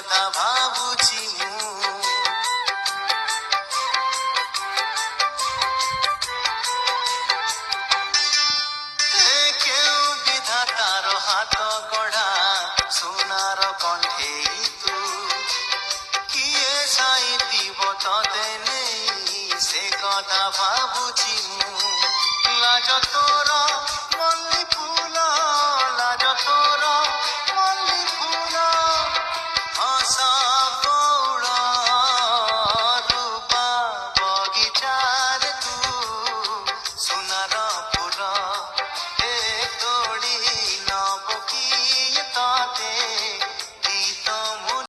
କଥା ଭାବୁଛି ମୁଁ। କେଉଁ ବିଧାତାର ହାତ ଗଢ଼ା সোনার কণ্ঠেই তু কিয়ে সাইতিব ততে নেই সে কথা ভাবুছি মু। লাজ তোর মল্লি